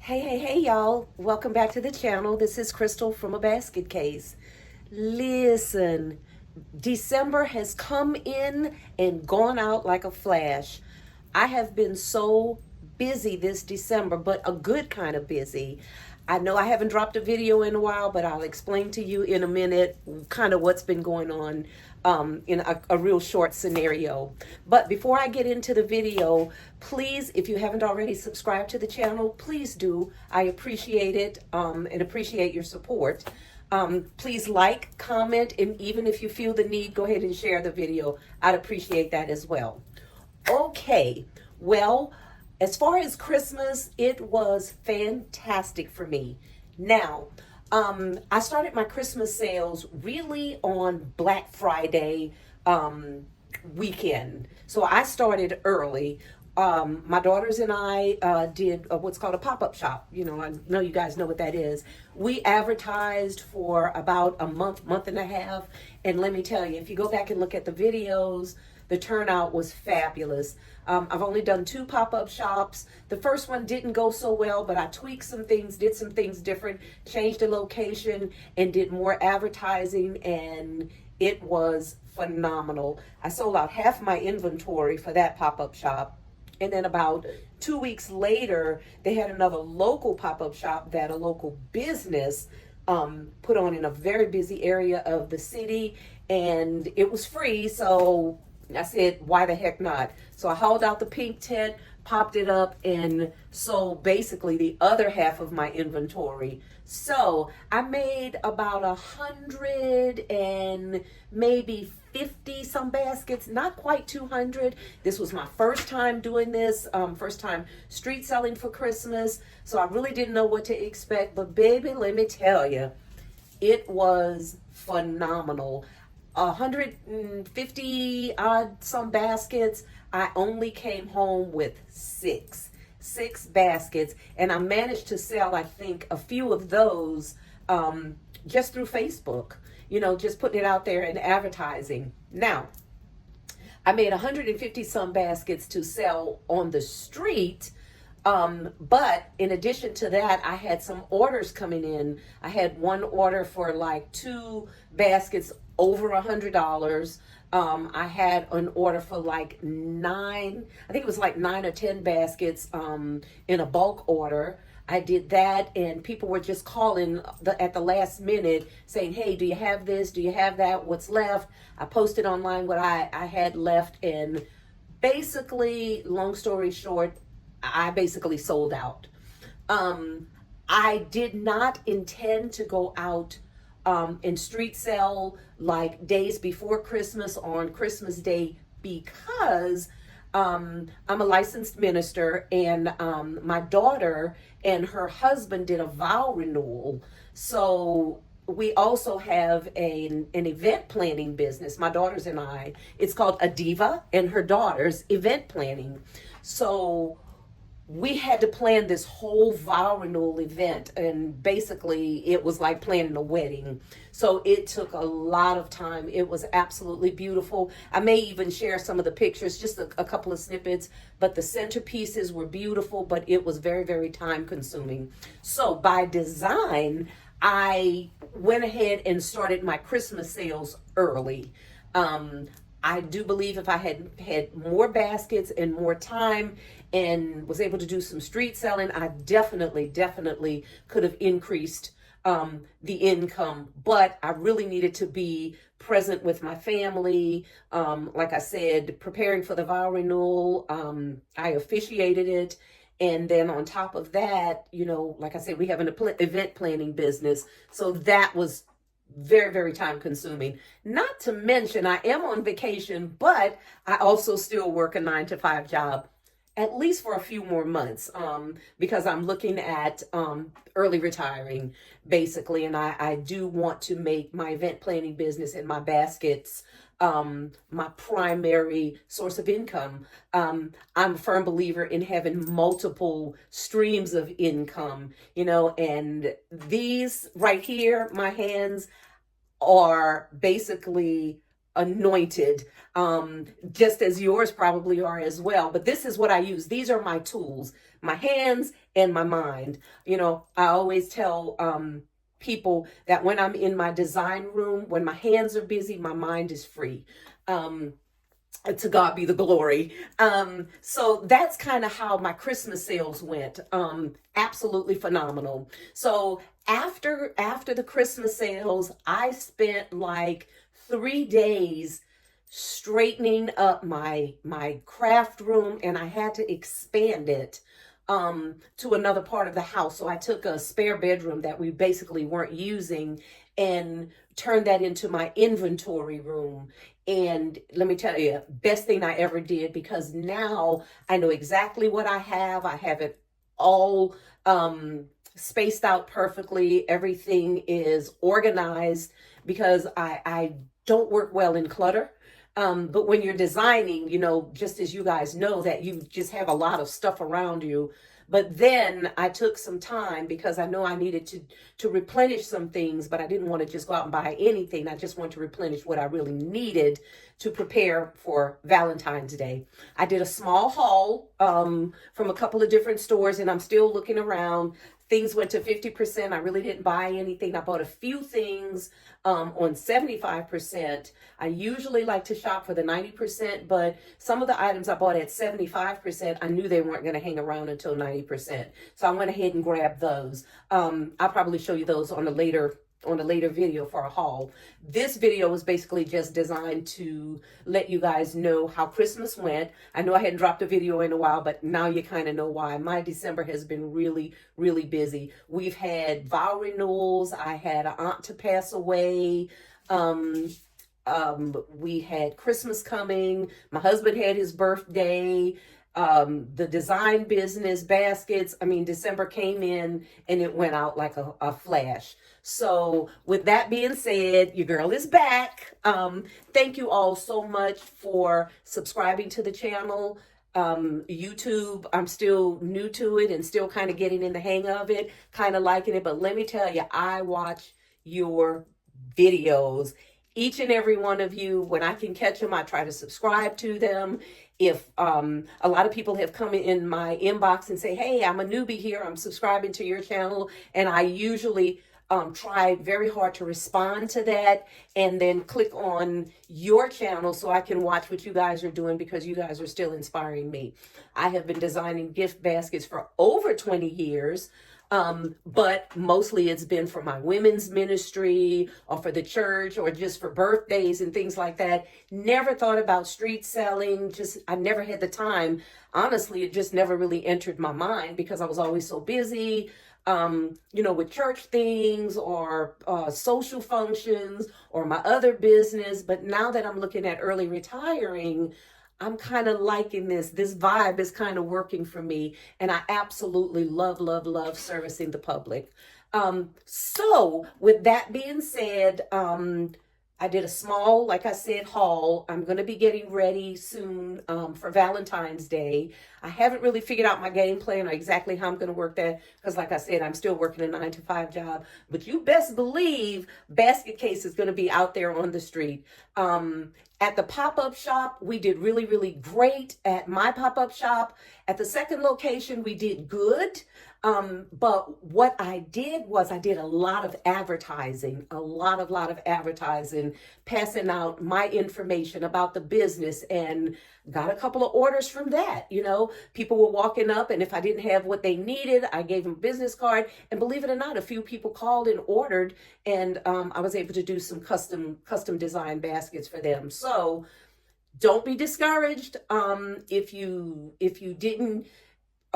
Hey, y'all. Welcome back to the channel. This is Crystal from A Basket Case. Listen, December has come in and gone out like a flash. I have been so busy this December, but a good kind of busy. I know I haven't dropped a video in a while, but I'll explain to you in a minute kind of what's been going on in a real short scenario. But before I get into the video, please, if you haven't already subscribed to the channel, please do. I appreciate it and appreciate your support. Please like, comment, and even if you feel the need, go ahead and share the video. I'd appreciate that as well. Okay, well, as far as Christmas, it was fantastic for me. Now, I started my Christmas sales really on Black Friday weekend. So I started early. My daughters and I did what's called a pop-up shop. You know, I know you guys know what that is. We advertised for about a month and a half. And let me tell you, if you go back and look at the videos, the turnout was fabulous. I've only done 2 pop-up shops. The first one didn't go so well, but I tweaked some things, did some things different, changed the location, and did more advertising, and it was phenomenal. I sold out half my inventory for that pop-up shop. And then about 2 weeks later, they had another local pop-up shop that a local business put on in a very busy area of the city, and it was free. So I said, why the heck not? So I hauled out the pink tent, popped it up, and sold basically the other half of my inventory. So I made about 100 and maybe 50 some baskets, not quite 200. This was my first time doing this, first time street selling for Christmas. So I really didn't know what to expect. But baby, let me tell you, it was phenomenal. 150 odd some baskets. I only came home with six baskets, and I managed to sell, I think, a few of those just through Facebook, you know, just putting it out there and advertising. Now, I made 150 some baskets to sell on the street. But in addition to that, I had some orders coming in. I had one order for like 2 baskets over $100. I had an order for like 9, I think it was like 9 or 10 baskets in a bulk order. I did that, and people were just calling at the last minute saying, hey, do you have this? Do you have that? What's left? I posted online what I had left, and basically, long story short, I basically sold out. I did not intend to go out and street sell like days before Christmas on Christmas Day because I'm a licensed minister, and my daughter and her husband did a vow renewal. So we also have an event planning business, my daughters and I. It's called Adiva and her daughters event planning. So we had to plan this whole vow renewal event, and basically it was like planning a wedding. So it took a lot of time. It was absolutely beautiful. I may even share some of the pictures, just a couple of snippets, but the centerpieces were beautiful, but it was very, very time consuming. So by design, I went ahead and started my Christmas sales early. I do believe if I had had more baskets and more time and was able to do some street selling, I definitely could have increased the income. But I really needed to be present with my family. Like I said, preparing for the vow renewal, I officiated it. And then on top of that, you know, like I said, we have an event planning business. So that was very, very time consuming. Not to mention, I am on vacation, but I also still work a 9 to 5 job, at least for a few more months, because I'm looking at early retiring, basically. And I do want to make my event planning business and my baskets my primary source of income. I'm a firm believer in having multiple streams of income, you know, and these right here, my hands are basically anointed, just as yours probably are as well. But this is what I use. These are my tools. my hands and my mind. You know, I always tell people that when I'm in my design room, when my hands are busy, my mind is free. To God be the glory. So that's kind of how my Christmas sales went. Absolutely phenomenal. So after the Christmas sales, I spent like 3 days straightening up my craft room, and I had to expand it to another part of the house. So I took a spare bedroom that we basically weren't using and turned that into my inventory room. And let me tell you, best thing I ever did, because now I know exactly what I have. I have it all spaced out perfectly. Everything is organized because I don't work well in clutter. But when you're designing, you know, just as you guys know, that you just have a lot of stuff around you. But then I took some time because I know I needed to replenish some things, but I didn't want to just go out and buy anything. I just wanted to replenish what I really needed to prepare for Valentine's Day. I did a small haul from a couple of different stores, and I'm still looking around. Things went to 50%. I really didn't buy anything. I bought a few things on 75%. I usually like to shop for the 90%, but some of the items I bought at 75%, I knew they weren't going to hang around until 90%. So I went ahead and grabbed those. I'll probably show you those on a later video for a haul. This video was basically just designed to let you guys know how Christmas went. I know I hadn't dropped a video in a while, but now you kind of know why. My December has been really, really busy. We've had vow renewals. I had an aunt to pass away. We had Christmas coming. My husband had his birthday. The design business, baskets. I mean, December came in and it went out like a flash. So with that being said, your girl is back. Thank you all so much for subscribing to the channel. YouTube, I'm still new to it and still kind of getting in the hang of it, kind of liking it. But let me tell you, I watch your videos, each and every one of you. When I can catch them, I try to subscribe to them. If a lot of people have come in my inbox and say, hey, I'm a newbie here, I'm subscribing to your channel, and I usually try very hard to respond to that and then click on your channel so I can watch what you guys are doing, because you guys are still inspiring me. I have been designing gift baskets for over 20 years. But mostly it's been for my women's ministry or for the church or just for birthdays and things like that. Never thought about street selling. I never had the time. Honestly, it just never really entered my mind because I was always so busy, with church things or social functions or my other business. But now that I'm looking at early retiring, I'm kind of liking this. This vibe is kind of working for me. And I absolutely love, love, love servicing the public. So with that being said, I did a small, like I said, haul. I'm going to be getting ready soon for Valentine's Day. I haven't really figured out my game plan or exactly how I'm going to work that because, like I said, I'm still working a 9-to-5 job. But you best believe Basket Case is going to be out there on the street. At the pop-up shop, we did really, really great at my pop-up shop. At the second location, we did good. But what I did was I did a lot of advertising, a lot of advertising, passing out my information about the business, and got a couple of orders from that. People were walking up, and if I didn't have what they needed, I gave them a business card. And believe it or not, a few people called and ordered, and I was able to do some custom design baskets for them. So don't be discouraged if you didn't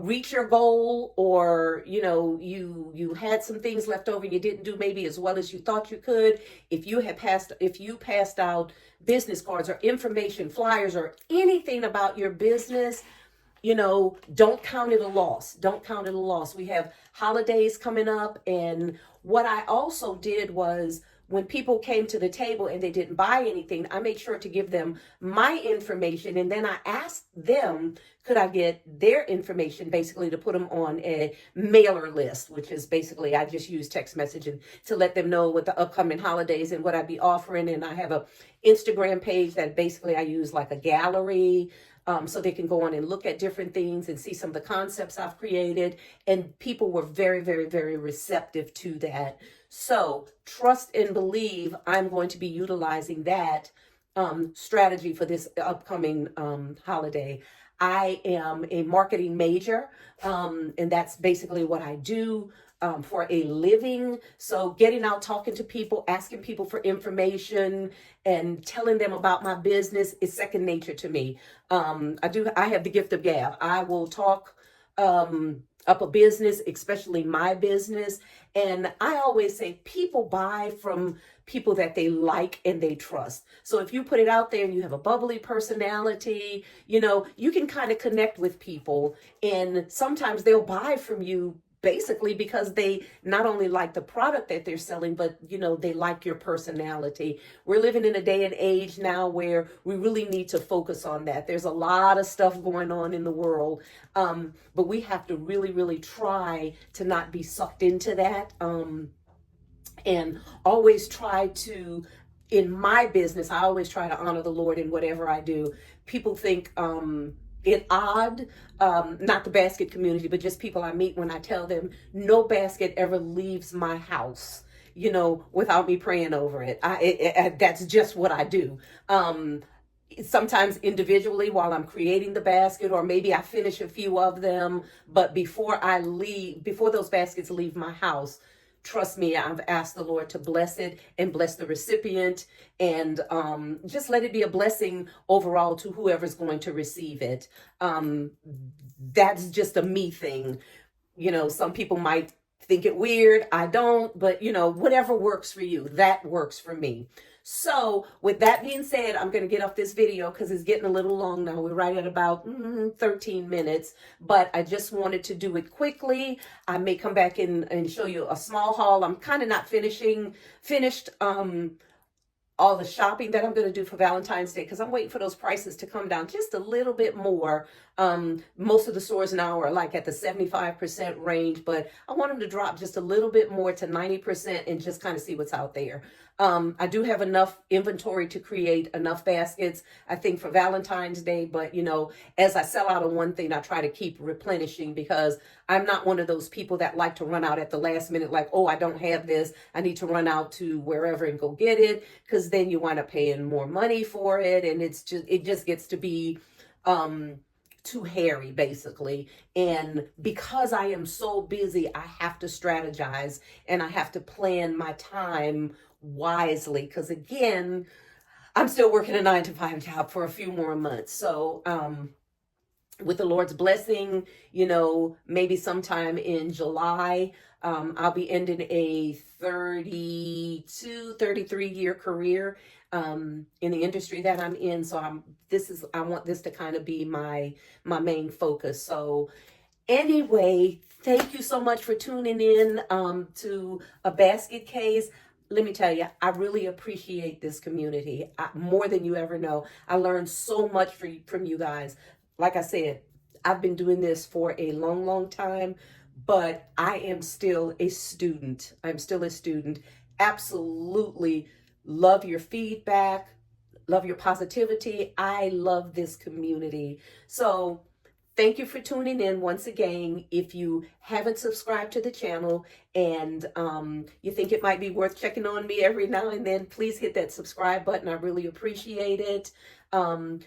reach your goal, or you had some things left over and you didn't do maybe as well as you thought you could. If you passed out business cards or information flyers or anything about your business, don't count it a loss. Don't count it a loss. We have holidays coming up, and what I also did was, when people came to the table and they didn't buy anything, I made sure to give them my information. And then I asked them, could I get their information basically to put them on a mailer list, which is basically, I just use text messaging to let them know what the upcoming holidays and what I'd be offering. And I have a Instagram page that basically I use like a gallery. so they can go on and look at different things and see some of the concepts I've created. And people were very, very, very receptive to that. So trust and believe I'm going to be utilizing that strategy for this upcoming holiday. I am a marketing major, and that's basically what I do for a living. So getting out, talking to people, asking people for information, and telling them about my business is second nature to me. I have the gift of gab. I will talk up a business, especially my business. And I always say people buy from people that they like and they trust. So if you put it out there and you have a bubbly personality, you can kind of connect with people, and sometimes they'll buy from you basically because they not only like the product that they're selling, but they like your personality. We're living in a day and age now where we really need to focus on that. There's a lot of stuff going on in the world, but we have to really, really try to not be sucked into that, and always try to, in my business, I always try to honor the Lord in whatever I do. People think it odd, not the basket community, but just people I meet, when I tell them no basket ever leaves my house, without me praying over it. That's just what I do. Sometimes individually while I'm creating the basket, or maybe I finish a few of them, but before those baskets leave my house, trust me, I've asked the Lord to bless it and bless the recipient, and just let it be a blessing overall to whoever's going to receive it. That's just a me thing. Some people might think it weird. I don't, but whatever works for you, that works for me. So with that being said, I'm going to get off this video because it's getting a little long now. We're right at about 13 minutes, but I just wanted to do it quickly. I may come back in and show you a small haul. I'm kind of not finished all the shopping that I'm going to do for Valentine's Day, because I'm waiting for those prices to come down just a little bit more. Most of the stores now are like at the 75% range, but I want them to drop just a little bit more to 90% and just kind of see what's out there. I do have enough inventory to create enough baskets, I think, for Valentine's Day. But, as I sell out of one thing, I try to keep replenishing, because I'm not one of those people that like to run out at the last minute, like, oh, I don't have this, I need to run out to wherever and go get it, because then you wind up paying more money for it. And it just gets to be too hairy, basically. And because I am so busy, I have to strategize and I have to plan my time wisely, because again, I'm still working a 9-to-5 job for a few more months. So with the Lord's blessing, maybe sometime in July, I'll be ending a 33-year career in the industry that I'm in. So I want this to kind of be my main focus. So anyway, thank you so much for tuning in to A Basket Case. Let me tell you, I really appreciate this community more than you ever know. I learned so much from you guys. Like I said, I've been doing this for a long, long time, but I am still a student. I'm still a student. Absolutely love your feedback, love your positivity. I love this community. So thank you for tuning in once again. If you haven't subscribed to the channel and you think it might be worth checking on me every now and then, please hit that subscribe button. I really appreciate it.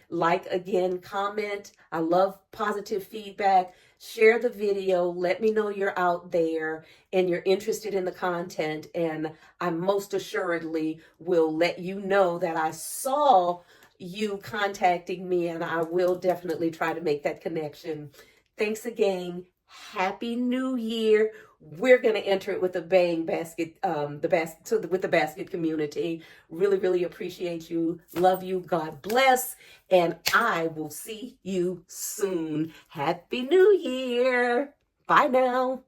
Like, again, comment. I love positive feedback. Share the video. Let me know you're out there and you're interested in the content. And I most assuredly will let you know that I saw you contacting me, and I will definitely try to make that connection. Thanks again. Happy New Year. We're going to enter it with a bang, with the basket community. Really, really appreciate you. Love you. God bless. And I will see you soon. Happy New Year. Bye now.